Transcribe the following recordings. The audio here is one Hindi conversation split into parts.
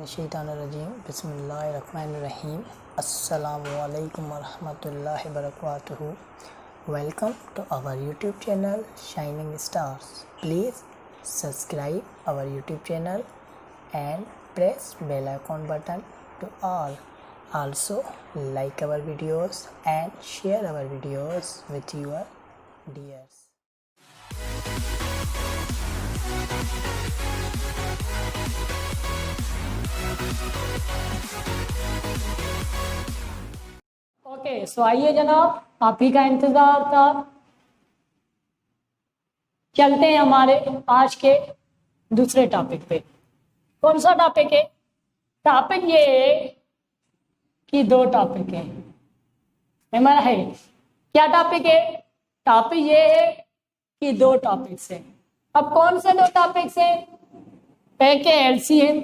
मिनश्शैतानिर्रजीम बिस्मिल्लाहिर्रहमानिर्रहीम अस्सलामुअलैकुम वरहमतुल्लाहि वबरकातुहू। Welcome to our YouTube channel Shining Stars. Please subscribe our YouTube channel and press bell icon button to all. Also like our videos and share our videos with your dears. Okay so आइए जनाब, आप ही का इंतजार था। चलते हैं हमारे आज के दूसरे टॉपिक पे। कौन सा टॉपिक है? टॉपिक ये है कि दो टॉपिक है हमारा है। क्या टॉपिक है? टॉपिक ये है कि दो टॉपिक्स है। अब कौन से दो टॉपिक्स है? एक है एलसीएम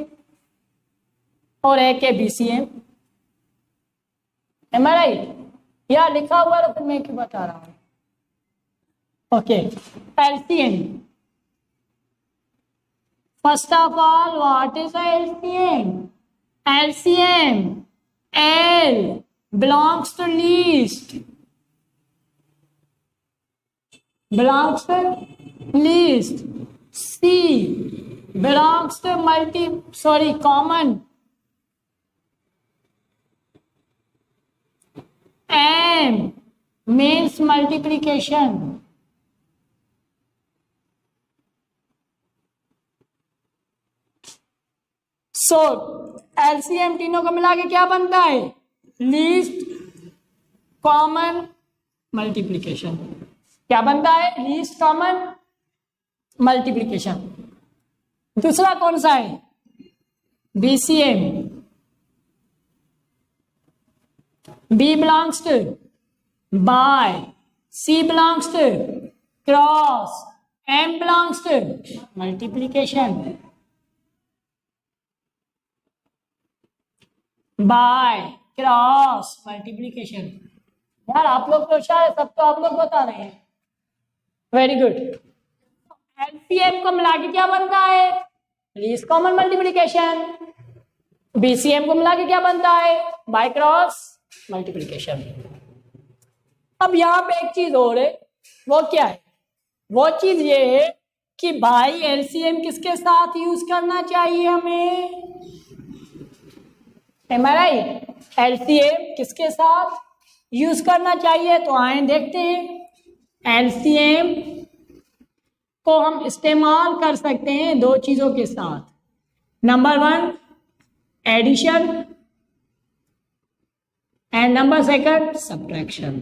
और एक है बीसीएम। Am I right? या लिखा हुआ तो मैं क्यों बता रहा हूं। Okay, LCM. First of all, what is LCM? LCM, L belongs to least, belongs to least. C belongs to common. M means multiplication. So LCM तीनों को मिला के क्या बनता है? Least common multiplication. क्या बनता है? Least common multiplication. दूसरा कौन सा है? BCM. B belongs to by, C belongs to cross, M belongs to multiplication. By, cross, multiplication. यार आप लोग तो शायद सब तो आप लोग बता रहे हैं। Very good. एलसीएम को मिला के क्या बनता है? Least common multiplication. बीसीएम को मिला के क्या बनता है? By cross multiplication. अब यहां पे एक चीज और है, वो क्या है? वो चीज ये है कि भाई एलसीएम किसके साथ यूज करना चाहिए हमें? Am I right? एलसीएम किसके साथ यूज करना चाहिए? तो आए देखते हैं। एलसीएम को हम इस्तेमाल कर सकते हैं दो चीजों के साथ। Number 1 addition and number 2 subtraction.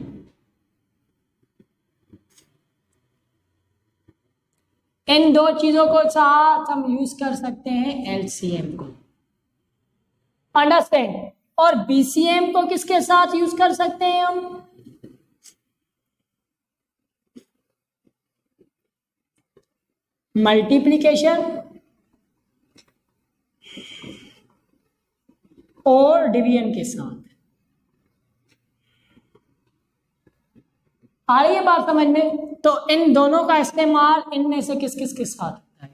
इन दो चीजों को साथ हम यूज कर सकते हैं एलसीएम को। अंडरस्टैंड? और बीसीएम को किसके साथ यूज कर सकते हैं हम? मल्टीप्लिकेशन और डिवीजन के साथ। आ रही है बात समझ में? तो इन दोनों का इस्तेमाल इनमें से किस किस के साथ होता है?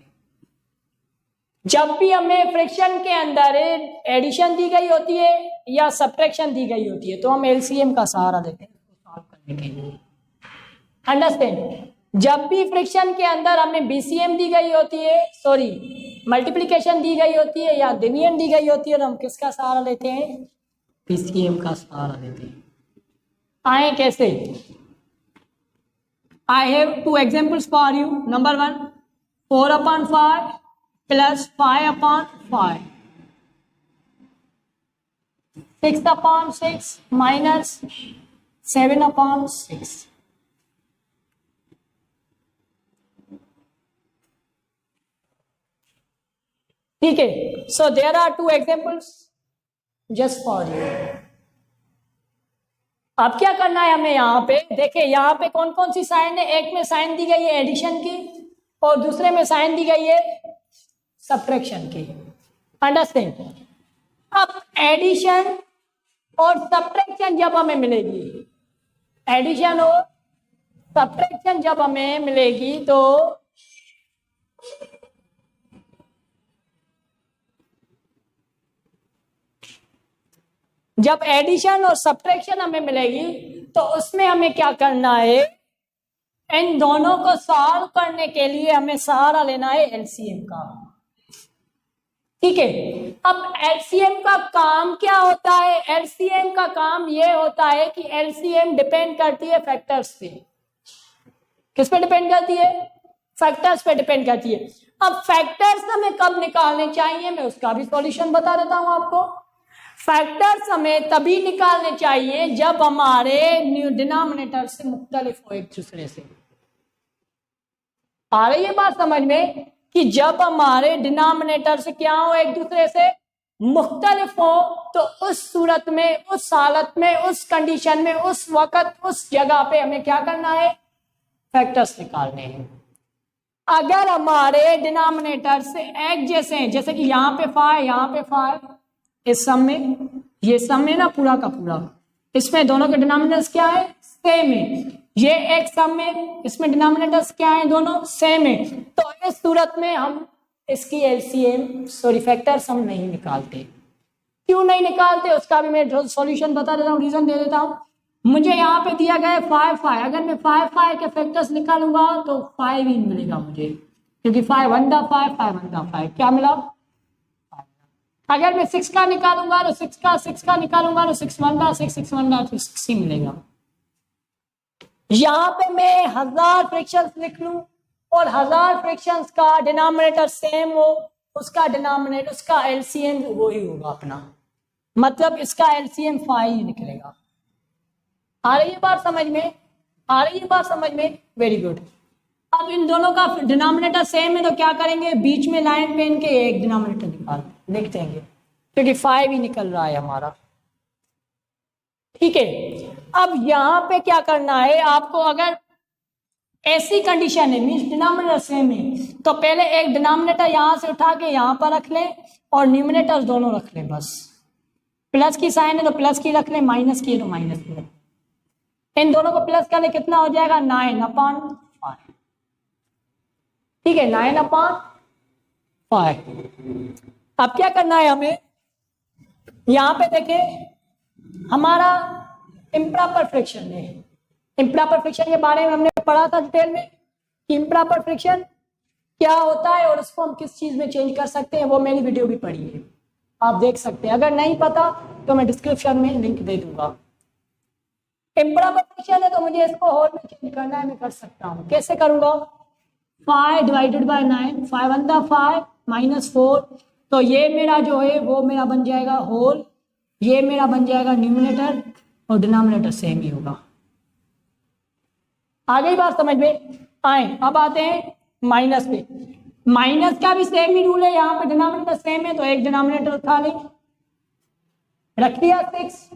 जब भी हमें फ्रैक्शन के अंदर एडिशन दी गई होती है या सब्ट्रैक्शन दी गई होती है तो हम एलसीएम का सहारा देते हैं सॉल्व करने के लिए। अंडरस्टैंड? जब भी फ्रैक्शन के अंदर हमें बीसीएम दी गई होती है, मल्टीप्लिकेशन दी गई होती है या डिवीजन दी गई होती है तो हम किसका सहारा लेते हैं? बीसीएम का सहारा लेते हैं। आए कैसे? I have 2 examples for you. Number 1, 4/5 plus 5/5. 6/6 minus 7/6. ठीक है। So there are 2 examples just for you. अब क्या करना है हमें? यहाँ पे देखिए, यहाँ पे कौन कौन सी साइन है? एक में साइन दी गई है एडिशन की और दूसरे में साइन दी गई है सब्ट्रैक्शन की। अंडरस्टैंड? अब एडिशन और सब्ट्रैक्शन जब हमें मिलेगी, एडिशन और सब्ट्रैक्शन जब हमें मिलेगी तो जब एडिशन और सब्ट्रैक्शन हमें मिलेगी तो उसमें हमें क्या करना है, इन दोनों को सॉल्व करने के लिए हमें सहारा लेना है एलसीएम का। ठीक है, अब एलसीएम का काम क्या होता है? एलसीएम का काम ये होता है कि एलसीएम डिपेंड करती है फैक्टर्स पे। किस पे डिपेंड करती है? फैक्टर्स पे डिपेंड करती है। अब फैक्टर्स हमें कब निकालने चाहिए, मैं उसका भी सॉल्यूशन बता देता हूं आपको। फैक्टर्स हमें तभी निकालने चाहिए जब हमारे डिनोमिनेटर से मुख्तलिफ हो एक दूसरे से। आ रही है बात समझ में कि जब हमारे डिनोमिनेटर से क्या हो, एक दूसरे से मुख्तलिफ हो, तो उस सूरत में, उस हालत में, उस कंडीशन में, उस वक्त, उस जगह पे हमें क्या करना है, फैक्टर्स निकालने हैं। अगर हमारे डिनोमिनेटर से एक जैसे हैं, जैसे कि यहाँ पे 5, यहाँ पे 5, इस सम में, ये सम है ना पूरा का पूरा, इसमें दोनों के डिनोमिनेटर्स क्या है, सेम है। ये एक सम में, इसमें डिनोमिनेटर्स क्या है, दोनों सेम है। तो इस सूरत में हम इसकी एलसीएम सॉरी फैक्टर्स हम नहीं निकालते। क्यों नहीं निकालते उसका भी मैं सॉल्यूशन बता देता हूँ, रीजन दे देता हूँ। मुझे यहाँ पे दिया गया है 5 5, अगर मैं 5 5 के फैक्टर्स निकालूंगा तो 5 ही मिलेगा मुझे, क्योंकि 5 1 5 5 1 5 क्या मिला। अगर मैं 6 का निकालूंगा तो 6 का निकालूंगा तो 6 1 6 6 1 6 ही मिलेगा। यहाँ पे मैं 1000 फ्रैक्शंस लिख लूं और 1000 फ्रैक्शंस का डिनोमिनेटर सेम हो, उसका डिनोमिनेटर, उसका एलसीएम वो ही होगा अपना, मतलब इसका एलसीएम 5 ही निकलेगा। आ रही है बात समझ में? आ रही है बात समझ में? Very good. अब इन दोनों का डिनोमिनेटर सेम है तो क्या करेंगे, बीच में लाइन पेन के एक डिनोमिनेटर निकाल लिख देंगे, क्योंकि 5 ही निकल रहा है हमारा। ठीक है, अब यहाँ पे क्या करना है आपको, अगर ऐसी कंडीशन है मीन्स डिनोमिनेटर सेम है, तो पहले एक डिनोमिनेटर यहाँ से उठा के यहाँ पर रख लें और न्यूमिनेटर दोनों रख लें। बस प्लस की साइन है तो प्लस की रख लें, माइनस की है तो माइनस की रख लें। इन दोनों को प्लस करने कितना हो जाएगा, 9/5। ठीक है, 9/5। अब क्या करना है हमें, यहाँ पे देखें हमारा इम्प्रॉपर फ्रैक्शन है। इम्प्रॉपर फ्रैक्शन के बारे में हमने पढ़ा था डिटेल में कि इम्प्रॉपर फ्रैक्शन क्या होता है और उसको हम किस चीज में चेंज कर सकते हैं, वो मेरी वीडियो भी पढ़ी है, आप देख सकते हैं। अगर नहीं पता तो मैं डिस्क्रिप्शन में लिंक दे दूंगा। इम्प्रॉपर फ्रैक्शन है तो मुझे इसको होल में चेंज करना है, मैं कर सकता हूँ। कैसे करूंगा, 5 डिवाइडेड बाय 9, 5 1 5 -4, तो ये मेरा जो है वो मेरा बन जाएगा होल, ये मेरा बन जाएगा न्यूमिनेटर और डिनोमिनेटर सेम ही होगा। आ गई बात समझ में? आए अब आते हैं माइनस पे। माइनस का भी सेम ही रूल है, यहाँ पे डिनोमिनेटर सेम है तो एक डिनोमिनेटर उठा लें, रख लिया 6।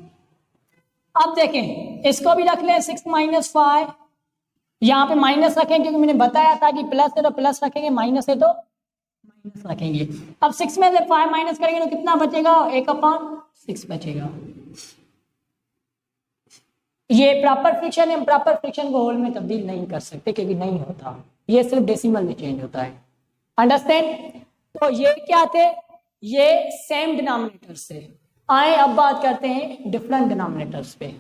अब देखें इसको भी रख लें 6 - 5, यहाँ पे माइनस रखें क्योंकि मैंने बताया था कि प्लस है तो प्लस रखेंगे, माइनस है तो माइनस रखेंगे। अब 6 में से 5 माइनस करेंगे तो कितना बचेगा, 1/6 बचेगा। ये प्रॉपर फ्रैक्शन है, हम प्रॉपर फ्रैक्शन को होल में तब्दील नहीं कर सकते क्योंकि नहीं होता, ये सिर्फ डेसिमल में चेंज होता है। अंडरस्टैंड? तो ये क्या थे, ये सेम डिनोमिनेटर से। आए अब बात करते हैं डिफरेंट डिनोमिनेटर्स पे।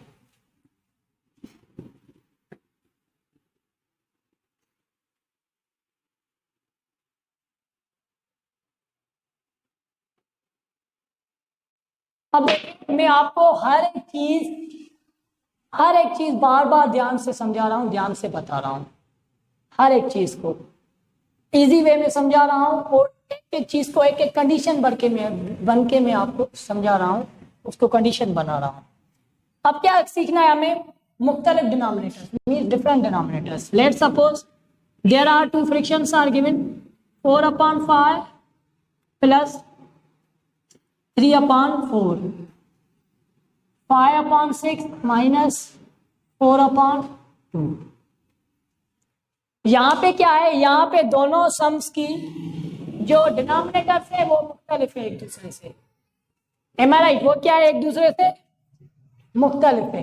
अब मैं आपको हर एक चीज बार बार ध्यान से समझा रहा हूं, ध्यान से बता रहा हूं, हर एक चीज को इजी वे में समझा रहा हूं और एक एक चीज को एक एक कंडीशन बन के मैं आपको समझा रहा हूं, उसको कंडीशन बना रहा हूं। अब क्या सीखना है हमें, मुख्तलिफ denominators means different denominators. Let suppose there are 2 fractions are given 4/5 plus 3/4, 5/6 minus 4/2। यहाँ पे क्या है, यहाँ पे दोनों सम्स की जो डिनोमिनेटर्स है वो मुख्तलिफ है एक दूसरे से। एम आई राइट? वो क्या है, एक दूसरे से मुख्तलिफ है।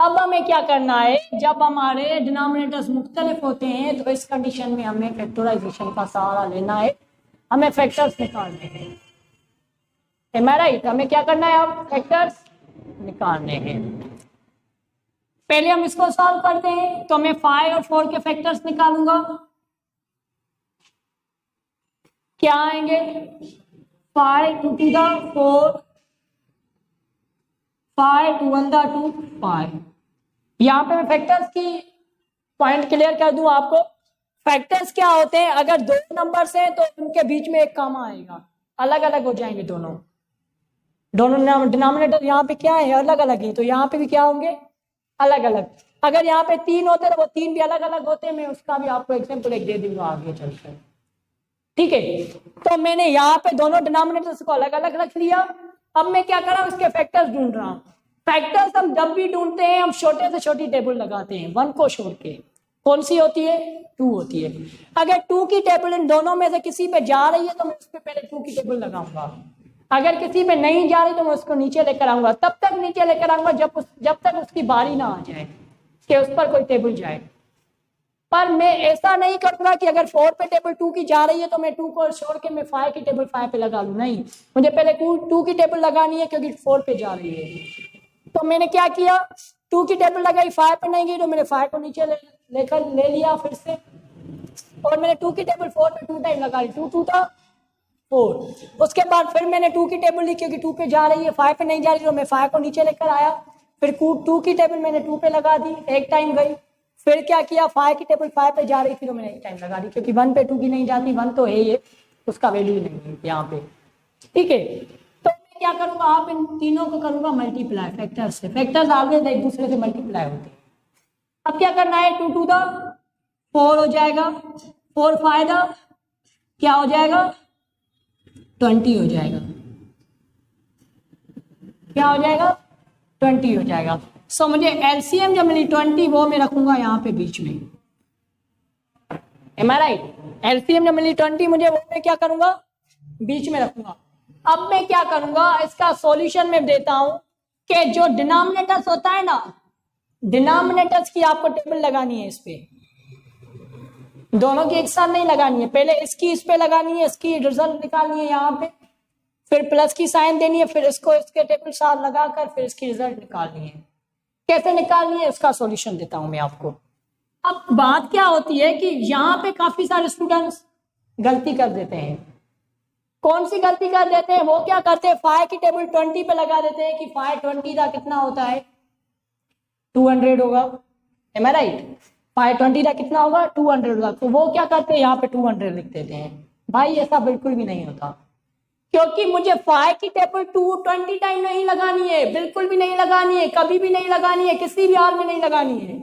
अब हमें क्या करना है, जब हमारे डिनोमिनेटर्स मुख्तलिफ होते हैं तो इस कंडीशन में हमें फैक्टराइजेशन का सहारा लेना है, हमें फैक्टर्स निकालने हैं। एम आई राइट? हमें क्या करना है, अब फैक्टर्स निकालने हैं। पहले हम इसको सॉल्व करते हैं, तो मैं 5 और 4 के फैक्टर्स निकालूंगा। क्या आएंगे? 5 2 to the 4, 5 2 1 the 2 5। यहाँ पे मैं फैक्टर्स की पॉइंट क्लियर कर दूं आपको। फैक्टर्स क्या होते हैं? अगर दो नंबर्स हैं तो उनके बीच में एक कॉमा आएगा, अलग अलग हो जाएंगे दोनों डिनोमिनेटर यहाँ पे क्या है? अलग अलग है, तो यहाँ पे भी क्या होंगे? अलग अलग। अगर यहाँ पे 3 होते तो वो 3 भी अलग अलग होते हैं। मैं उसका भी आपको एग्जाम्पल एक दे दूंगा आगे चलकर, ठीक है। तो मैंने यहाँ पे दोनों डिनोमिनेटर्स को अलग अलग रख लिया। अब मैं क्या कर रहा हूँ? उसके फैक्टर्स ढूंढ रहा हूँ। फैक्टर्स हम जब भी ढूंढते हैं हम छोटे से छोटी टेबल लगाते हैं, 1 को छोड़ के। कौन सी होती है? 2 होती है। अगर 2 की टेबल इन दोनों में से किसी पे जा रही है तो मैं उस पर पहले 2 की टेबल लगाऊंगा। अगर किसी पे नहीं जा रही तो मैं उसको नीचे लेकर आऊंगा। तब तक नीचे लेकर आऊंगा जब तक उसकी बारी ना आ जाए कि उस पर कोई टेबल जाए। पर मैं ऐसा नहीं करूंगा कि अगर 4 पे टेबल 2 की जा रही है तो मैं 2 को छोड़ के मैं 5 की टेबल 5 पे लगा लूं। नहीं, मुझे पहले 2 की टेबल लगानी है क्योंकि 4 पे जा रही है। तो मैंने क्या किया? 2 की टेबल लगाई, 5 पे नहीं गई तो मैंने 5 को नीचे ले लिया फिर से, और मैंने 2 की टेबल 4 पे 2 टाइम लगा ली। 2 2 था 4। उसके बाद फिर मैंने 2 की टेबल ली क्योंकि 2 पे जा रही है, 5 पे नहीं जा रही तो मैं 5 को नीचे लेकर आया। फिर 2 की टेबल मैंने 2 पे लगा दी, एक टाइम गई। फिर क्या किया? 5 की टेबल 5 पे जा रही थी तो मैंने एक टाइम लगा दी, क्योंकि 1 पे 2 की नहीं जाती, 1 तो है ये, उसका वैल्यू नहीं है यहाँ पे, ठीक है। तो मैं क्या करूंगा? आप इन तीनों को करूंगा मल्टीप्लाई फैक्टर से। फैक्टर्स ऑलवेज एक दूसरे से मल्टीप्लाई होते हैं। अब क्या करना है? 2 2 4 हो जाएगा, 4 5 क्या हो जाएगा? 20 हो जाएगा। क्या हो जाएगा? 20 हो जाएगा। सो मुझे एलसीएम जब मिली 20 वो मैं रखूंगा यहाँ पे बीच में। एम आई राइट? एलसीएम जब मिली 20 मुझे वो मैं क्या करूंगा? बीच में रखूंगा। अब मैं क्या करूंगा? इसका सॉल्यूशन में देता हूं कि जो डिनोमिनेटर्स होता है ना, डिनोमिनेटर्स की आपको टेबल लगानी है। इस पे दोनों की एक साथ नहीं लगानी है, पहले इसकी इस पे लगानी है, इसकी रिजल्ट निकालनी है यहाँ पे, फिर प्लस की साइन देनी है, फिर इसको इसके टेबल साथ लगाकर फिर इसकी रिजल्ट निकालनी है। कैसे निकालनी है इसका सॉल्यूशन देता हूं मैं आपको। अब बात क्या होती है कि यहाँ पे काफी सारे स्टूडेंट्स गलती कर देते हैं। कौन सी गलती कर देते हैं? वो क्या करते हैं? 5 की टेबल 20 पे लगा देते हैं कि 5 20 का कितना होता है? 200 होगा। एम आई राइट? 5 20 का कितना होगा? 200 होगा। तो वो क्या करते हैं? यहाँ पे 200 लिख देते हैं। भाई ऐसा बिल्कुल भी नहीं होता, क्योंकि मुझे 5 की टेबल 220 टाइम नहीं लगानी है, बिल्कुल भी नहीं लगानी है, कभी भी नहीं लगानी है, किसी भी हाल में नहीं लगानी है।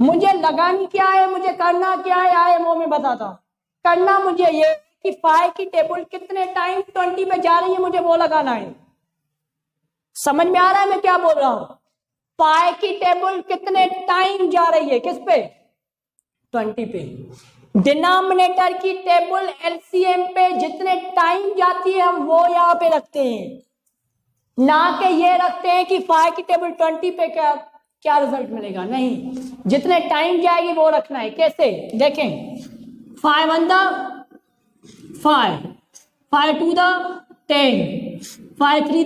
मुझे लगानी क्या है? मुझे करना क्या है? आए वो मैं बताता हूं। करना मुझे ये कि 5 की टेबल कितने टाइम 20 पे जा रही है मुझे वो लगाना है। समझ में आ रहा है मैं क्या बोल रहा हूं? 5 की टेबल कितने टाइम जा रही है? किस पे? 20 पे। डिनोमिनेटर की टेबल एलसीएम पे जितने टाइम जाती है हम वो यहाँ पे रखते हैं, ना कि ये रखते हैं कि 5 की टेबल 20 पे क्या रिजल्ट मिलेगा। नहीं, जितने टाइम जाएगी वो रखना है। कैसे? देखें, 5 1 5, 5 2 10, 5 3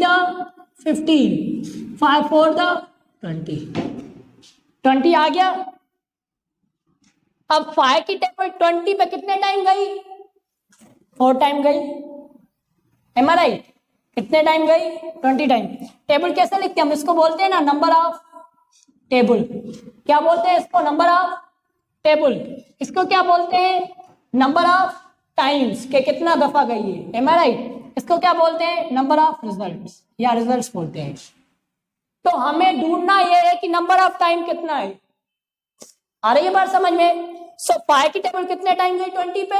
15, 5 4 20। 20 आ गया। अब 5 की टेबल 20 पे कितने टाइम गई? 4 टाइम गई। एम आई राइट? कितने टाइम गई? 20 टाइम। टेबल कैसे लिखते हैं हम? इसको बोलते हैं ना नंबर ऑफ टेबल। क्या बोलते हैं इसको? Number of table. इसको क्या बोलते हैं? नंबर ऑफ टाइम्स, के कितना दफा गई है। एम आई राइट? इसको क्या बोलते हैं? नंबर ऑफ रिजल्ट्स या रिजल्ट्स बोलते हैं। तो हमें ढूंढना यह है कि नंबर ऑफ टाइम कितना है। आ रही है बात समझ में? सो 5 की टेबल कितने टाइम गई 20 पे?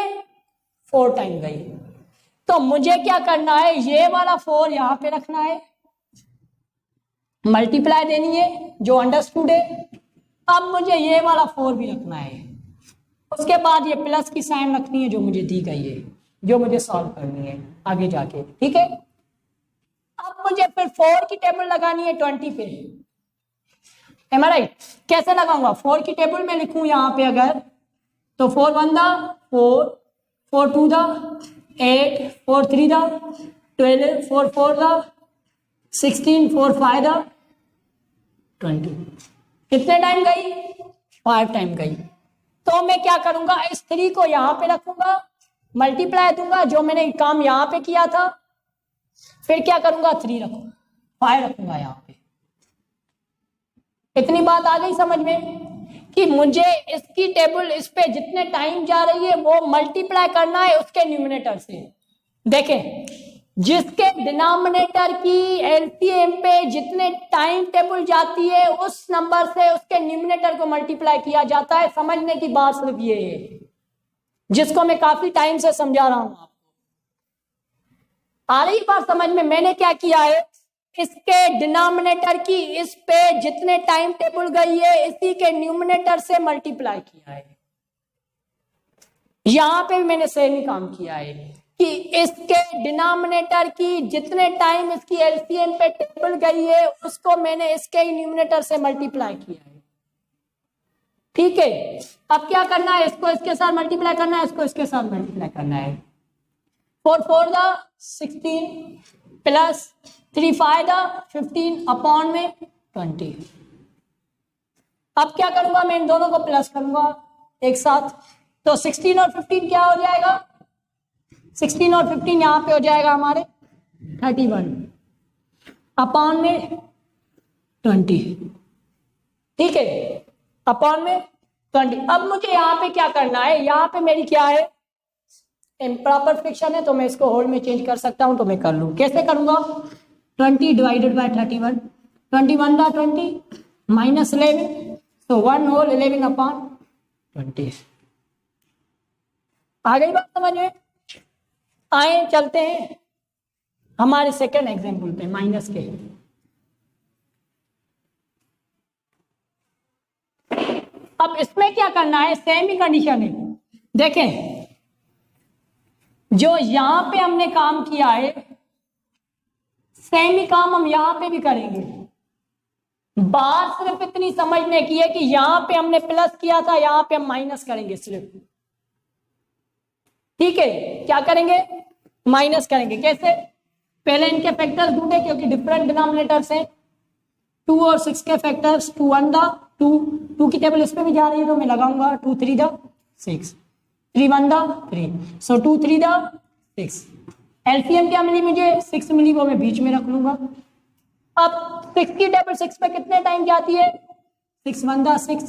4 टाइम गई। तो मुझे क्या करना है? ये वाला 4 यहां पे रखना है, मल्टीप्लाई देनी है जो अंडरस्टूड है। अब मुझे ये वाला 4 भी रखना है, उसके बाद ये प्लस की साइन रखनी है जो मुझे दी गई है, जो मुझे सॉल्व करनी है आगे जाके, ठीक है। अब मुझे फिर 4 की टेबल लगानी है 20 पे। एम आई राइट? कैसे लगाऊंगा? 4 की टेबल में लिखूं यहां पे अगर, तो 4 1 4, 4 2 8, 4 3 12, 4 4 16 4 5 20। कितने टाइम गई? 5 टाइम गई। तो मैं क्या करूंगा, इस 3 को यहां पे रखूंगा, मल्टीप्लाई दूंगा जो मैंने काम यहां पे किया था, फिर क्या करूंगा 3 रखूंगा, 5 रखूंगा यहां पे। इतनी बात आ गई समझ में कि मुझे इसकी टेबल इस पे जितने टाइम जा रही है वो मल्टीप्लाई करना है उसके न्यूमरेटर से। देखें, जिसके डिनोमिनेटर की एलसीएम पे जितने टाइम टेबल जाती है उस नंबर से उसके न्यूमरेटर को मल्टीप्लाई किया जाता है। समझने की बात सिर्फ ये है, जिसको मैं काफी टाइम से समझा रहा हूं आपको। आ रही बात समझ में? मैंने क्या किया है, इसके डिनोमिनेटर की इस पे जितने टाइम टेबल गई है इसी के न्यूमरेटर से मल्टीप्लाई किया है। यहां पे भी मैंने सेम ही काम किया है कि इसके डिनोमिनेटर की जितने टाइम इसकी एलसीएम पे टेबल गई है उसको मैंने इसके ही न्यूमरेटर से मल्टीप्लाई किया है। ठीक है, अब क्या करना है, इसको इसके साथ मल्टीप्लाई करना है, इसको इसके साथ मल्टीप्लाई करना है। 4 4 16 प्लस 3 5 15 अपॉन में 20। अब क्या करूंगा, मैं इन दोनों को प्लस करूंगा एक साथ, तो 16 और 15 क्या हो जाएगा, 16 और 15 यहां पे हो जाएगा हमारे 31 अपॉन में 20। ठीक है, अपॉन में 20। अब मुझे यहाँ पे क्या करना है, यहाँ पे मेरी क्या है, इम्प्रॉपर फ्रिक्शन है तो मैं इसको होल में चेंज कर सकता हूं, तो मैं कर लूं। कैसे करूंगा, 20 डिवाइडेड बाय 31, 21 दा 20 माइनस 11, तो 1 होल 11 अपॉन 20। आ गई बात समझ में? आए चलते हैं हमारे सेकंड एग्जाम्पल पे, माइनस के। अब इसमें क्या करना है, सेम ही कंडीशन है। देखें, जो यहां पे हमने काम किया है सेम ही काम हम यहां पे भी करेंगे। बात सिर्फ इतनी समझने की है कि यहां पे हमने प्लस किया था, यहां पे हम माइनस करेंगे सिर्फ। ठीक है, क्या करेंगे, माइनस करेंगे। कैसे, पहले इनके फैक्टर्स ढूंढे क्योंकि डिफरेंट डिनोमिनेटर्स हैं। 2 और 6 के फैक्टर्स, 2 1 दा 2 की टेबल इस पे भी जा रही है तो मैं लगाऊंगा 2 3 दा 6, 3 1 दा 3, सो 2 3 दा 6। एलसीएम क्या मिली मुझे, 6 मिली, वो मैं बीच में रख लूंगा। अब 6 की टेबल 6 पे कितने टाइम जाती है, 6 1 दा 6,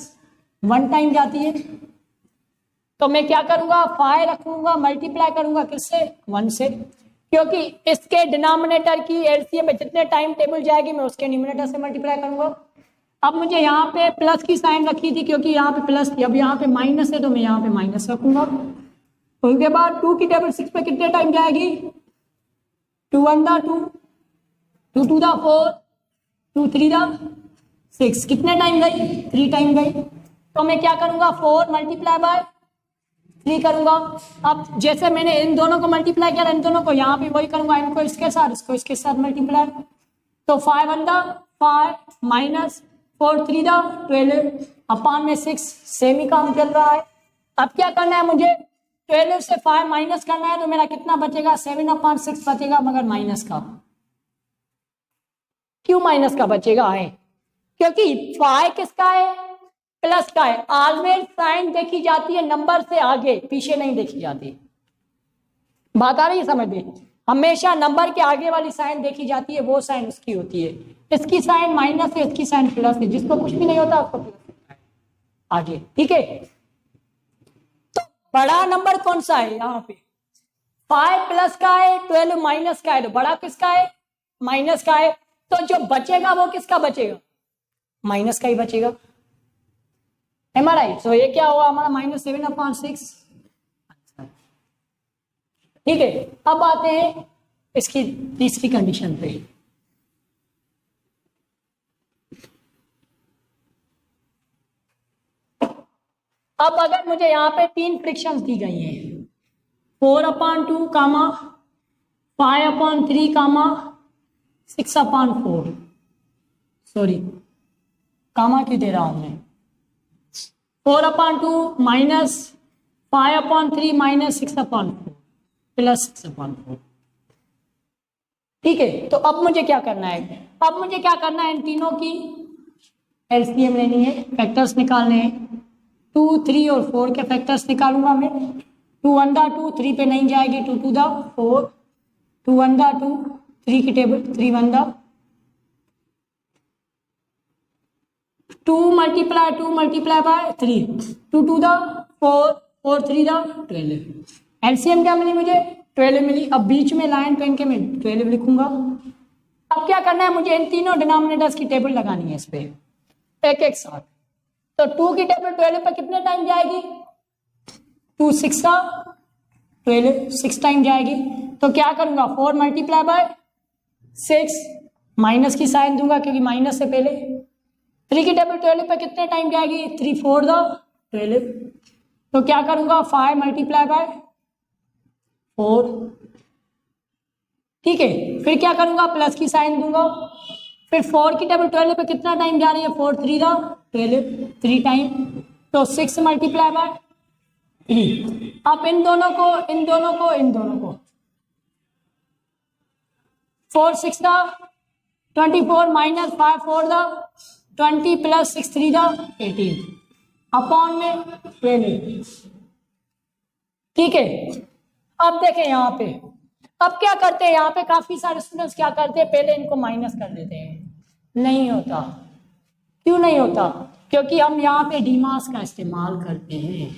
1 टाइम जाती है। तो मैं क्या करूंगा, 5 रखूंगा, मल्टीप्लाई करूंगा किससे, 1 से, क्योंकि इसके डिनोमिनेटर की एलसीएम में जितने टाइम टेबल जाएगी मैं उसके न्यूमरेटर से मल्टीप्लाई करूंगा। अब मुझे यहाँ पे प्लस की साइन रखी थी क्योंकि यहाँ पे प्लस थी, अब यहाँ पे माइनस है तो मैं यहाँ पे माइनस रखूंगा। उसके बाद 2 की टेबल 6 पे कितने टाइम जाएगी, 2 1 दा 2, 2 2 दा 4, 2 3 दा 6, कितने टाइम गई, 3 टाइम गई। तो मैं क्या करूंगा, 4 मल्टीप्लाई बाय 3 करूंगा। अब जैसे मैंने इन दोनों को मल्टीप्लाई किया, इन दोनों को यहाँ पे वही करूंगा, इनको इसके साथ, इसको इसके साथ मल्टीप्लाई। तो 5 1 दा 5 माइनस 4 3 दा 12 अपॉन में 6, सेम ही काम चल रहा है। अब क्या करना है मुझे, 12 से 5 माइनस करना है तो मेरा कितना बचेगा, 7 अपॉन 6 बचेगा, मगर माइनस का। क्यों माइनस का बचेगा है, क्योंकि 5 किसका है, प्लस का है। ऑलवेज साइन देखी जाती है नंबर से आगे, पीछे नहीं देखी जाती। बात आ रही है समझ में? हमेशा नंबर के आगे वाली साइन देखी जाती है, वो साइन उसकी होती है। इसकी साइन माइनस है, इसकी साइन प्लस है, जिसको कुछ भी नहीं होता उसको प्लस आगे। ठीक है, तो बड़ा नंबर कौन सा है, यहाँ पे 5 प्लस का है, 12 माइनस का है, तो बड़ा किसका है, माइनस का है। तो जो बचेगा वो किसका बचेगा, माइनस का ही बचेगा। एम आर आई, सो ये क्या हुआ हमारा, -7 अपॉन 6। ठीक है, अब आते हैं इसकी तीसरी कंडीशन पे। अब अगर मुझे यहाँ पे 3 फ्रिक्शंस दी गई हैं, 4/2 कामा 5/3 कामा 6/4, सॉरी कामा क्यों दे रहा हूं मैं, 4/2 माइनस 5/3 माइनस 6/4 प्लस 6/4। ठीक है, तो अब मुझे क्या करना है, अब मुझे क्या करना है, इन तीनों की एलसीएम लेनी है, फैक्टर्स निकालने हैं। 2, 3 और 4 के फैक्टर्स निकालूंगा मैं। 2 1 2, 3 पे नहीं जाएगी, 2 2 4, 2 1 2, 3 की table, 3 1 2 multiply 2 multiply by 3, 2 2 4, 4 3 12। LCM क्या मिली मुझे, 12 मिली। अब बीच में लाइन पेन के मैं 12 लिखूंगा। अब क्या करना है, मुझे इन तीनों डिनोमिनेटर्स की टेबल लगानी है इस पे एक एक साथ। तो 2 की टेबल 12 पर कितने टाइम जाएगी, 2 6 12, 6 टाइम जाएगी। तो क्या करूंगा, 4 मल्टीप्लाई बाय 6, माइनस की साइन दूंगा क्योंकि माइनस से पहले। 3 की टेबल 12 पर कितने टाइम जाएगी, 3 4 12। तो क्या करूंगा, 5 मल्टीप्लाई बाय 4, ठीक है। फिर क्या करूंगा, प्लस की साइन दूंगा। फिर 4 की टेबल 12 पे कितना टाइम जा रही है, 4 3 12, 3 टाइम। तो 6 मल्टीप्लाई बाय। अब इन दोनों को 4 6 24 माइनस 5 4 20 प्लस 6 3 18 अपॉन में 12, ठीक है। अब देखें यहाँ पे, अब क्या करते हैं, यहाँ पे काफी सारे स्टूडेंट्स क्या करते हैं, पहले इनको माइनस कर देते हैं। नहीं होता, क्यों नहीं होता, क्योंकि हम यहाँ पे डीमास का इस्तेमाल करते हैं।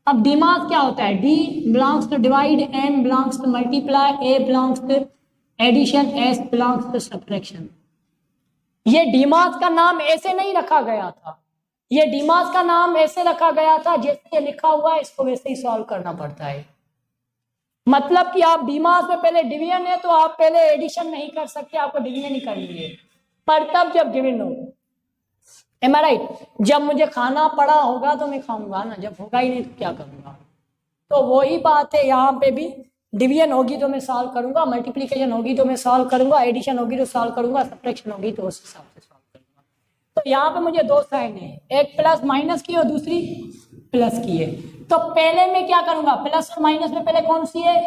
अब डीमास क्या होता है, D belongs to divide, M belongs to multiply, A belongs to addition, S belongs to subtraction. ये डीमास का नाम ऐसे नहीं रखा गया था, ये डीमास का नाम ऐसे रखा गया था जैसे ये लिखा हुआ है, इसको वैसे ही सॉल्व करना पड़ता है। मतलब कि आप डीमास में पहले डिवीजन है तो आप पहले एडिशन नहीं कर सकते, आपको डिवीजन ही करनी है, पर तब जब गिवन हो। एम आई राइट, जब मुझे खाना पड़ा होगा तो मैं खाऊंगा ना, जब होगा ही नहीं तो क्या करूंगा। तो वही बात है, यहाँ पे भी डिवीजन होगी तो मैं सॉल्व करूंगा, मल्टीप्लिकेशन होगी तो मैं सॉल्व करूंगा, एडिशन होगी तो सॉल्व करूंगा, सब्ट्रैक्शन होगी तो उस हिसाब से सॉल्व करूंगा। तो यहाँ पे मुझे दो साइन है, एक प्लस माइनस की और दूसरी प्लस की है। तो पहले मैं क्या करूंगा, प्लस और माइनस में पहले कौन सी है,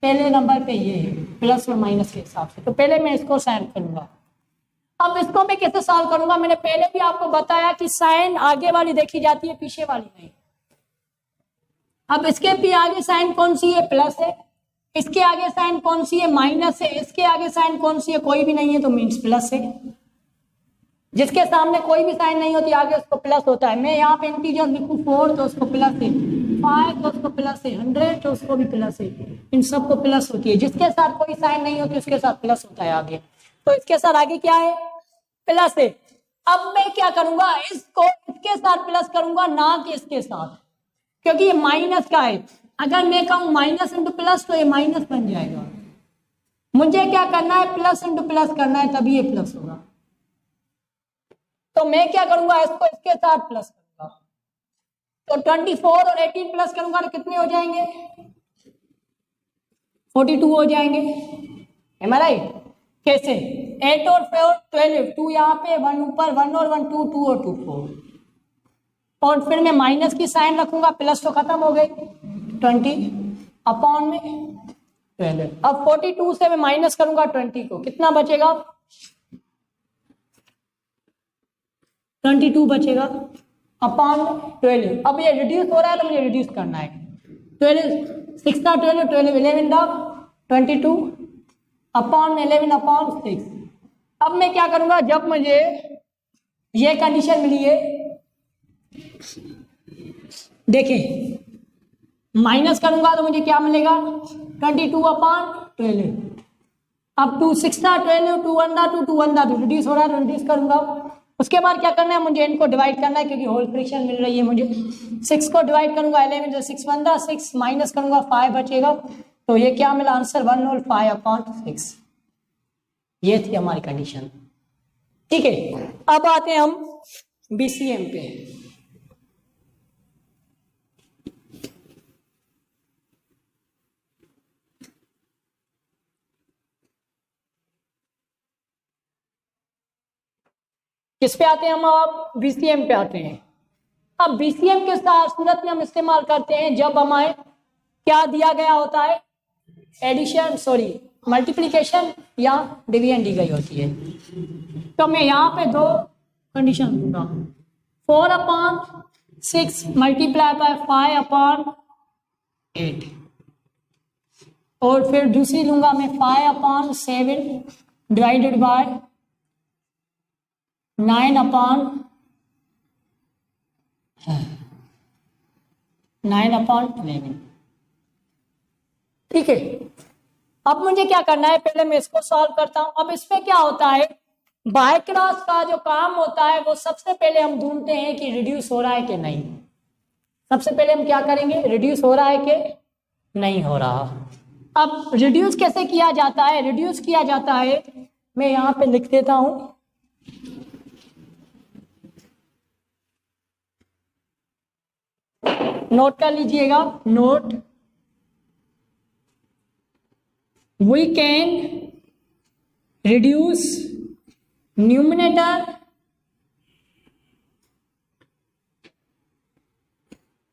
पहले नंबर पे ये है, प्लस और माइनस के हिसाब से। तो पहले मैं इसको साइन करूंगा। अब इसको मैं कैसे सॉल्व करूंगा, मैंने पहले भी आपको बताया कि साइन आगे वाली देखी जाती है, पीछे वाली नहीं। अब इसके भी आगे साइन कौन सी है, प्लस है। इसके आगे साइन कौन सी है, माइनस है। इसके आगे साइन कौन सी है, कोई भी नहीं है तो मीन्स प्लस है। जिसके सामने कोई भी साइन नहीं होती आगे उसको प्लस होता है। मैं यहाँ पे इंटीजर लिखूं 4 तो उसको प्लस है, 5 तो उसको प्लस है, 100 तो उसको भी प्लस है। इन सबको प्लस होती है। जिसके साथ कोई साइन नहीं होती उसके साथ प्लस होता है आगे। तो इसके साथ आगे क्या है, प्लस है। अब मैं क्या करूंगा, इसको इसके साथ प्लस करूंगा, ना कि इसके साथ, क्योंकि ये माइनस का है। अगर मैं कहूं माइनस इंटू प्लस तो ये माइनस बन जाएगा। मुझे क्या करना है, प्लस इंटू प्लस करना है, तभी ये प्लस होगा। तो मैं क्या करूंगा, इसको इसके साथ प्लस करूंगा। तो 24 और 18 प्लस करूंगा तो कितने हो जाएंगे, 42 हो जाएंगे। एम आई राइट। कैसे, 8 और 4 12, 2 यहाँ पे, 1 ऊपर, 1 और 1 2, 2 और 2 4। और फिर मैं माइनस की साइन रखूंगा, प्लस तो खत्म हो गई, 20 अपॉन में 12। अब 42 से मैं माइनस करूंगा 20 को, कितना बचेगा, 22 बचेगा अपॉन 12। अब ये रिड्यूस हो रहा है तो मुझे रिड्यूस करना है। 12 6 12 12 11 22 अपॉन 11 अपॉन 6। अब मैं क्या करूंगा, जब मुझे ये कंडीशन मिली है, देखिए माइनस करूंगा तो मुझे क्या मिलेगा, 22 अपॉन 12। अब 2 6 12 2 1 2 2 1 2 रिड्यूस हो रहा है तो रिड्यूस करूंगा। उसके बाद क्या करना है, मुझे इनको डिवाइड करना है क्योंकि होल फ्रैक्शन मिल रही है मुझे। 6 को डिवाइड करूंगा 11 से 6 1 6, माइनस करूंगा 5 बचेगा। तो ये क्या मिला आंसर, 1 और 5 अपॉन 6। ये थी हमारी कंडीशन। ठीक है, अब आते हैं हम बीसीएम पे। किस पे आते हैं हम, अब बीसीएम पे आते हैं। अब बीसीएम के साथ सूरत में हम इस्तेमाल करते हैं जब हमें क्या दिया गया होता है, एडिशन सॉरी मल्टीप्लिकेशन या डिवीजन दी गई होती है। तो मैं यहाँ पे दो कंडीशन दूंगा, 4/6 मल्टीप्लाई बाय 5/8 और फिर दूसरी लूंगा मैं 5/7 डिवाइडेड बाय 9/11। ठीक है, अब मुझे क्या करना है, पहले मैं इसको सॉल्व करता हूं। अब इसमें क्या होता है, बाय क्रॉस का जो काम होता है वो सबसे पहले हम ढूंढते हैं कि रिड्यूस हो रहा है कि नहीं। सबसे पहले हम क्या करेंगे, रिड्यूस हो रहा है कि नहीं हो रहा। अब रिड्यूस कैसे किया जाता है, रिड्यूस किया जाता है, मैं यहां पे लिख देता हूं, नोट कर लीजिएगा, note, we can reduce numerator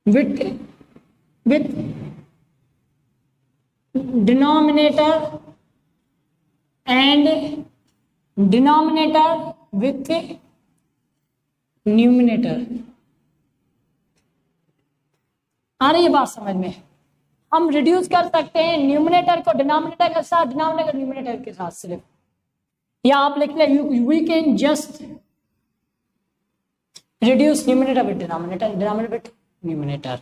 with denominator and denominator with numerator। आ रही है बात समझ में? हम रिड्यूस कर सकते हैं न्यूमरेटर को डिनोमिनेटर के साथ, डिनोमिनेटर को न्यूमरेटर के साथ सिर्फ, या आप लिख ले we can just reduce numerator with denominator, denominator with numerator.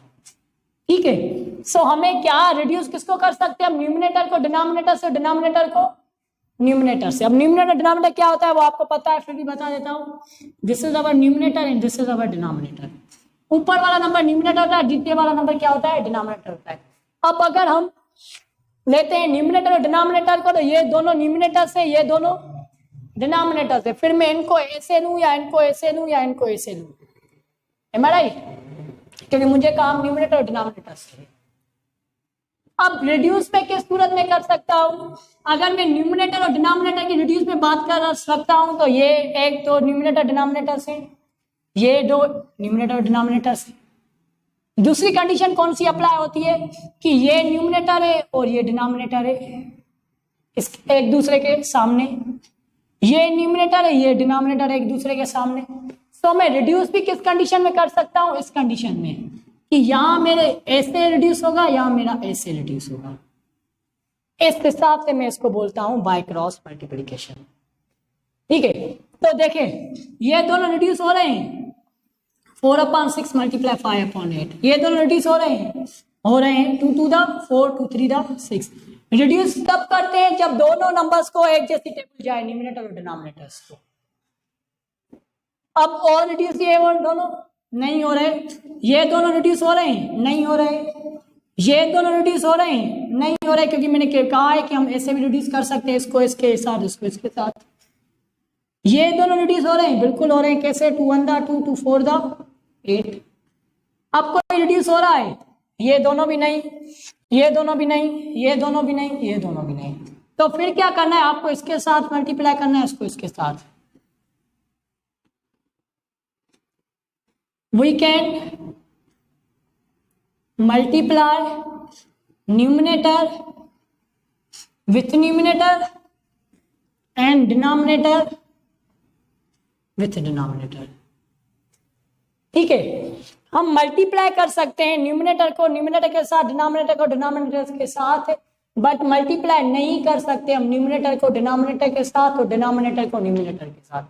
ठीक है, सो हमें क्या रिड्यूस किसको कर सकते हैं, हम न्यूमरेटर को डिनोमिनेटर से, डिनोमिनेटर को न्यूमरेटर से। अब न्यूमरेटर डिनोमिनेटर क्या होता है वो आपको पता है, फिर भी बता देता हूं, this is our numerator and this is our denominator. ऊपर वाला नंबर न्यूमरेटर होता है, नीचे वाला नंबर क्या होता है, डिनोमिनेटर होता है। अब अगर हम लेते हैं न्यूमरेटर और डिनोमिनेटर को, तो ये दोनों न्यूमरेटर से, ये दोनों डिनोमिनेटर से, फिर मैं इनको ऐसे लूं या इनको ऐसे लूं या इनको ऐसे लूं, एम आई राइट, क्योंकि मुझे काम न्यूमरेटर और डिनोमिनेटर से है। अब रिड्यूस में किस सूरत में कर सकता हूं, अगर मैं न्यूमरेटर और डिनोमिनेटर की रिड्यूस में बात कर सकता हूं, तो ये एक तो न्यूमरेटर डिनोमिनेटर से, ये दो न्यूमरेटर और डिनोमिनेटर से। दूसरी कंडीशन कौन सी अप्लाई होती है कि ये न्यूमरेटर है और ये डिनोमिनेटर है, इस एक दूसरे के सामने, ये न्यूमरेटर है, ये डिनोमिनेटर है एक दूसरे के सामने। तो मैं रिड्यूस भी किस कंडीशन में कर सकता हूं, इस कंडीशन में कि यहां मेरे ऐसे रिड्यूस होगा, यहां मेरा ऐसे रिड्यूस होगा। इस हिसाब से मैं इसको बोलता हूं बाय क्रॉस मल्टीप्लिकेशन। ठीक है, तो देखें ये दोनों रिड्यूस हो रहे हैं, 4/6 मल्टीप्लाई 5/8, ये दोनों रिड्यूस हो रहे हैं 2 to the 4 2 3 the 6। रिड्यूस तब करते हैं जब दोनों नंबर्स को एक जैसी टेबल जाए, न्यूमरेटर और डिनोमिनेटर्स को। अब और रिड्यूस ये और दोनों नहीं हो रहे, ये दोनों रिड्यूस हो रहे हैं, नहीं हो रहे, ये दोनों रिड्यूस हो रहे हैं, नहीं हो रहे, क्योंकि मैंने कहा है कि हम ऐसे भी रिड्यूस कर सकते हैं, इसको इसके साथ, इसको इसके साथ। ये दोनों रिड्यूस हो रहे हैं, बिल्कुल हो रहे हैं, कैसे, 2 1 the 2 2 4 the 8। अब कोई रिड्यूस हो रहा है, ये दोनों भी नहीं, ये दोनों भी नहीं, ये दोनों भी नहीं, ये दोनों भी नहीं, तो फिर क्या करना है, आपको इसके साथ मल्टीप्लाई करना है, इसको इसके साथ। We can multiply numerator with numerator and denominator with denominator. ठीक है, हम मल्टीप्लाई कर सकते हैं न्यूमरेटर को न्यूमरेटर के साथ, डिनोमिनेटर को डिनोमिनेटर के साथ, बट मल्टीप्लाई नहीं कर सकते हम न्यूमरेटर को डिनोमिनेटर के साथ और डिनोमिनेटर को न्यूमरेटर के साथ।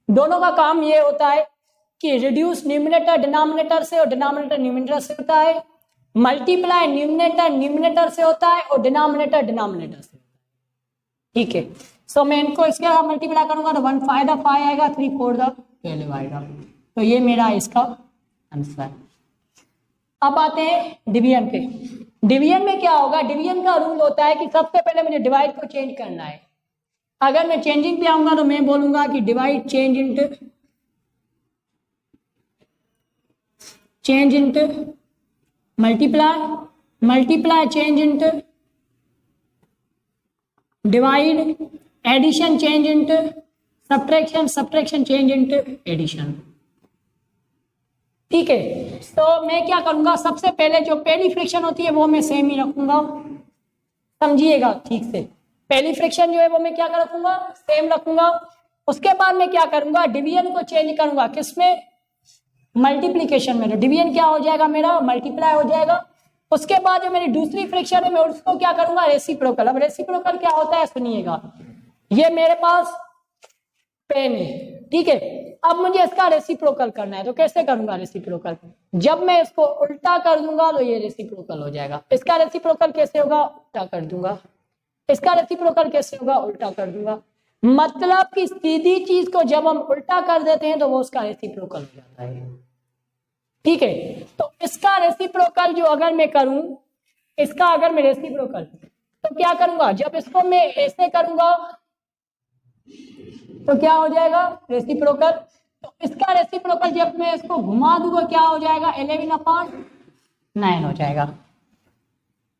दोनों का काम ये होता है कि रिड्यूस न्यूमरेटर डिनोमिनेटर से और डिनोमिनेटर न्यूमरेटर से होता है, मल्टीप्लाई न्यूमरेटर न्यूमरेटर से होता है और डिनोमिनेटर डिनोमिनेटर से होता है। ठीक है, सो मैं इनको इसके साथ मल्टीप्लाई करूंगा तो 1 5 the 5 आएगा, 3 4 the 12 आएगा, तो ये मेरा इसका आंसर। अब आते हैं डिवीजन पे। डिवीजन में क्या होगा, डिवीजन का रूल होता है कि सबसे पहले मुझे डिवाइड को चेंज करना है। अगर मैं चेंजिंग पे आऊंगा तो मैं बोलूंगा कि divide change into multiply, multiply change into divide, addition change into subtraction, subtraction change into addition. ठीक है, तो मैं क्या करूंगा, सबसे पहले जो पहली फ्रैक्शन होती है वो मैं सेम ही रखूंगा, समझिएगा ठीक से। पहली फ्रैक्शन जो है वो मैं क्या रखूंगा, सेम रखूंगा। उसके बाद मैं क्या करूंगा, डिवीजन को चेंज करूंगा, किसमें, मल्टीप्लीकेशन में। तो डिवीजन क्या हो जाएगा मेरा, मल्टीप्लाई हो जाएगा। उसके बाद जो मेरी दूसरी फ्रैक्शन है मैं उसको क्या करूंगा, रेसिप्रोकल। अब रेसिप्रोकल क्या होता है सुनिएगा, ये मेरे पास पेन है, ठीक है। अब मुझे इसका रेसिप्रोकल करना है, तो कैसे करूंगा रेसिप्रोकल, जब मैं इसको उल्टा कर दूंगा तो ये रेसिप्रोकल हो जाएगा। इसका रेसिप्रोकल कैसे होगा, उल्टा कर दूंगा। इसका रेसिप्रोकल कैसे होगा, उल्टा कर दूंगा। मतलब कि सीधी चीज को जब हम उल्टा कर देते हैं तो वो उसका रेसिप्रोकल हो जाता है, ठीक है। तो इसका रेसिप्रोकल जो अगर मैं करूं, इसका अगर मैं रेसिप्रोकल, तो क्या करूंगा, जब इसको मैं ऐसे करूंगा तो क्या हो जाएगा, रेसिप्रोकल। तो इसका रेसिप्रोकल जब मैं इसको घुमा दूंगा क्या हो जाएगा, 11/9 हो जाएगा।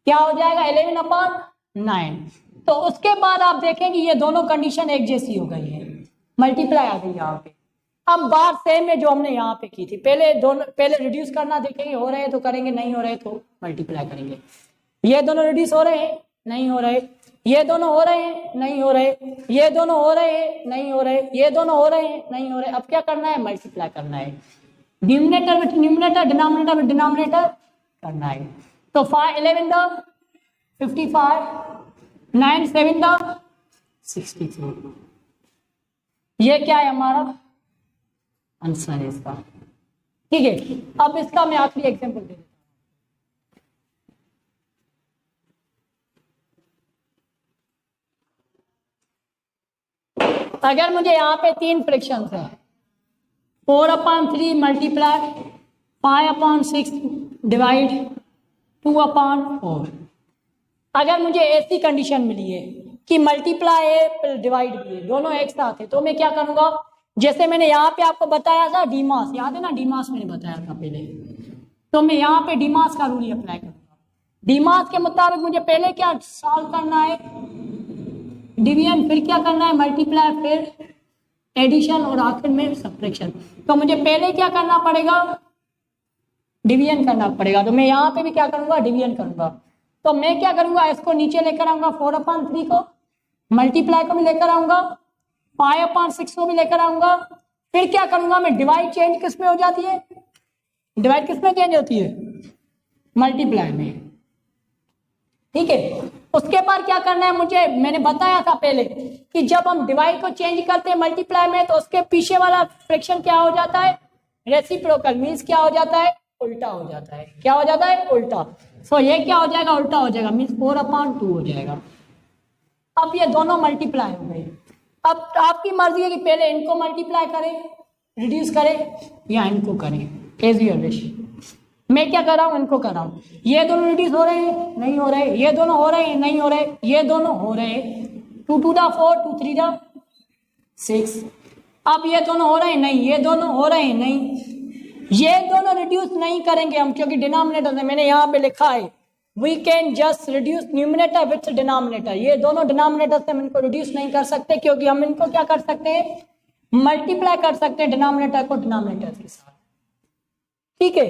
क्या हो जाएगा, 11/9। तो उसके बाद आप देखेंगे ये दोनों कंडीशन एक जैसी हो गई है, मल्टीप्लाई आ गई यहाँ पे। अब बात सेम है जो हमने यहाँ पे की थी, पहले रिड्यूस करना देखेंगे, हो रहे हैं तो करेंगे, नहीं हो रहे तो मल्टीप्लाई करेंगे। ये दोनों रिड्यूस हो रहे हैं, नहीं हो रहे, ये दोनों हो रहे हैं, नहीं हो रहे, ये दोनों हो रहे हैं, नहीं हो रहे, ये दोनों हो रहे हैं, नहीं हो रहे। अब क्या करना है, मल्टीप्लाई करना है, numerator with numerator, denominator with denominator करना है। तो 5 11 9 7 63, ये क्या है हमारा आंसर है इसका, ठीक है। अब इसका मैं आखिरी एग्जांपल दे देता हूं। अगर मुझे यहाँ पे 3 फ्रैक्शंस है, 4/3 मल्टीप्लाई 5/6 डिवाइड 2/4। अगर मुझे ऐसी कंडीशन मिली है कि मल्टीप्लाई है डिवाइड भी है, दोनों एक साथ है, तो मैं क्या करूंगा, जैसे मैंने यहाँ पे आपको बताया था डीमास, याद है ना, डीमास मैंने बताया था पहले, तो मैं यहाँ पे डीमास का रूल ही अप्लाई करूंगा। डीमास के मुताबिक मुझे पहले क्या सॉल्व करना है, डिवीजन, फिर क्या करना है मल्टीप्लाई, फिर एडिशन और आखिर में सब्ट्रैक्शन। तो मुझे पहले क्या करना पड़ेगा, डिवीजन करना पड़ेगा। तो मैं यहाँ पे भी क्या करूंगा, डिवीजन करूंगा। तो मैं क्या करूंगा, इसको नीचे लेकर आऊंगा, 4/3 को, मल्टीप्लाई को भी लेकर आऊंगा, 5/6 को भी लेकर आऊंगा। फिर क्या करूंगा मैं, डिवाइड चेंज किस में हो जाती है, डिवाइड किस में चेंज होती है, मल्टीप्लाई में, ठीक है। उसके बाद क्या करना है मुझे, मैंने बताया था पहले कि जब हम डिवाइड को चेंज करते हैं मल्टीप्लाई में, तो उसके पीछे वाला फ्रैक्शन क्या हो जाता है, रेसिप्रोकल, मींस क्या हो जाता है, उल्टा हो जाता है। क्या हो जाता है, उल्टा। सो ये क्या हो जाएगा, उल्टा हो जाएगा, मींस 4/2 हो जाएगा। अब ये दोनों मल्टीप्लाई हो गए। अब आपकी मर्जी है कि पहले इनको मल्टीप्लाई करें, रिड्यूस करें, या इनको करें, एज योर विश। मैं क्या कर रहा हूं, इनको कर रहा हूं। ये दोनों रिड्यूस हो रहे हैं, नहीं हो रहे, ये दोनों हो रहे हैं, नहीं हो रहे, ये दोनों हो रहे हैं, 2 2 4 2 3 6। अब ये दोनों हो रहे हैं, नहीं, ये दोनों हो रहे हैं, नहीं, ये दोनों रिड्यूस नहीं करेंगे हम, क्योंकि डिनोमिनेटर मैंने यहाँ पे लिखा है, we can just reduce numerator with denominator. ये दोनों डिनोमिनेटर से हम इनको रिड्यूस नहीं कर सकते, क्योंकि हम इनको क्या कर सकते हैं, मल्टीप्लाई कर सकते हैं डिनोमिनेटर को डिनोमिनेटर के साथ, ठीक है।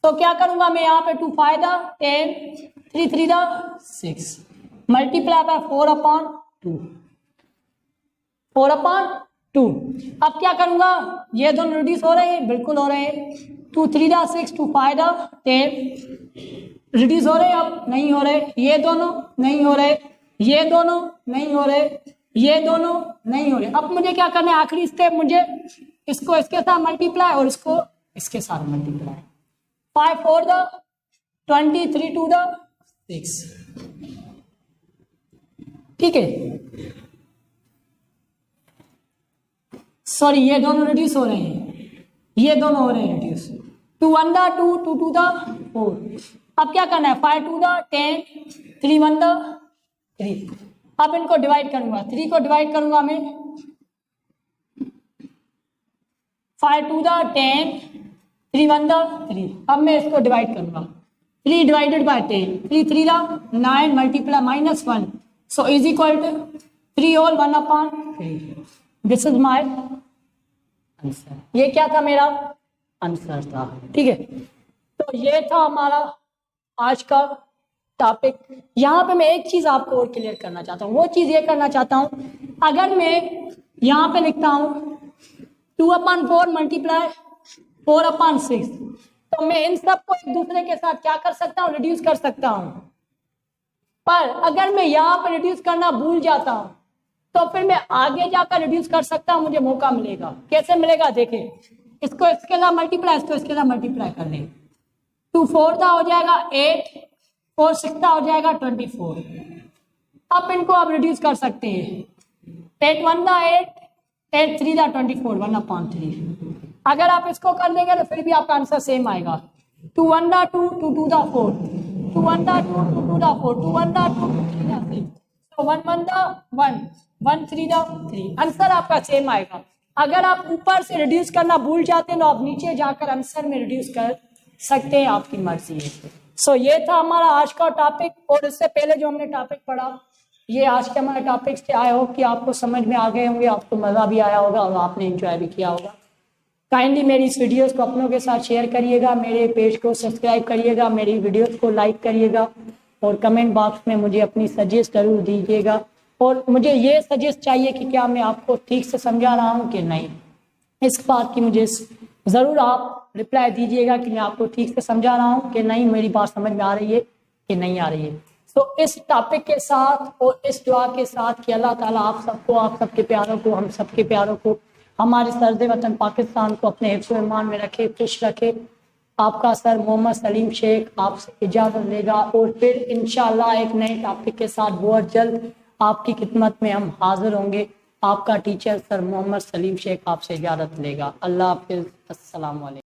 तो क्या करूंगा मैं यहाँ पे, 2 5 10 3 3 6 मल्टीप्लाई बाय 4/2, 4/2। अब क्या करूंगा, ये दोनों रिड्यूस हो रहे हैं, बिल्कुल हो रहे हैं, 2 3 6 2 5 10 रिड्यूस हो रहे हैं, अब नहीं हो रहे, ये दोनों नहीं हो रहे, ये दोनों नहीं हो रहे, ये दोनों नहीं हो रहे। अब मुझे क्या करना है, आखिरी स्टेप, मुझे इसको इसके साथ मल्टीप्लाई और इसको इसके साथ मल्टीप्लाई, 5 4 20 3 2 6, ठीक है। सॉरी, ये दोनों रिड्यूस हो रहे हैं, ये दोनों हो रहे हैं रिड्यूस, 2 1 2 2 2 4। अब क्या करना है, 5 2 10 3 1 3। अब इनको डिवाइड करूंगा, 3 को डिवाइड करूंगा मैं, 5 2 10 3 1 3। अब मैं इसको डिवाइड करूंगा, 3 divided by 10, 3 3 9 multiply -1, so is equal to 3 whole 1/3। This is my answer. ये क्या था, मेरा आंसर था, ठीक है। तो ये था हमारा आज का टॉपिक, यहाँ पे मैं एक चीज आपको और क्लियर करना चाहता हूँ। वो चीज ये करना चाहता हूँ, अगर मैं यहाँ पे लिखता हूँ 2/4 मल्टीप्लाई 4/6, तो मैं इन सब को एक दूसरे के साथ क्या कर सकता हूँ, रिड्यूस कर सकता हूँ। पर अगर मैं यहाँ पर रिड्यूस करना भूल जाता हूँ तो फिर मैं आगे जाकर रिड्यूस कर सकता हूँ, मुझे मौका मिलेगा। कैसे मिलेगा, देखें, इसको इसके साथ मल्टीप्लाई, इसको इसके साथ मल्टीप्लाई कर लेंगे। 2 4 हो जाएगा 8, 4 6 हो जाएगा 24। अब इनको आप रिड्यूस कर सकते हैं। 8 1 8, 8 3 24, 1/3। अगर आप इसको कर देंगे तो फिर भी आपका आंसर सेम आएगा। 2 1 2, 2 2 4, 2 1 2, 2 2 4, 2 1 2, 2 3 6, तो 1 1 1, 1 3 3, आंसर आपका सेम आएगा। अगर आप ऊपर से रिड्यूस करना भूल जाते हैं तो आप नीचे जाकर आंसर में रिड्यूस कर सकते हैं, आपकी मर्जी है। सो ये था हमारा आज का टॉपिक, और इससे पहले जो हमने टॉपिक पढ़ा, ये आज के हमारे टॉपिक से आई होप कि आपको समझ में आ गए होंगे, आपको मज़ा भी आया होगा और आपने एंजॉय भी किया होगा। काइंडली मेरी इस वीडियोस को अपनों के साथ शेयर करिएगा, मेरे पेज को सब्सक्राइब करिएगा, मेरी वीडियोस को लाइक करिएगा, और कमेंट बॉक्स में मुझे अपनी सजेस्ट जरूर दीजिएगा। और मुझे ये सजेस्ट चाहिए कि क्या मैं आपको ठीक से समझा रहा हूँ कि नहीं, इस बात की मुझे ज़रूर आप रिप्लाई दीजिएगा कि मैं आपको ठीक से समझा रहा हूँ कि नहीं, मेरी बात समझ में आ रही है कि नहीं आ रही है। तो इस टॉपिक के साथ और इस दुआ के साथ कि अल्लाह ताला आप सबको, आप सबके प्यारों को, हम सबके प्यारों को, हमारे सरद वतन पाकिस्तान को अपने हिफ्ज़ व ईमान में रखे, खुश रखे। आपका सर मोहम्मद सलीम शेख आपसे इजाज़त लेगा, और फिर इंशाअल्लाह एक नए टॉपिक के साथ बहुत जल्द आपकी खिदमत में हम हाजिर होंगे। आपका टीचर सर मोहम्मद सलीम शेख आपसे इजाज़त लेगा। अल्लाह हाफ़िज़, अस्सलाम वालेकुम।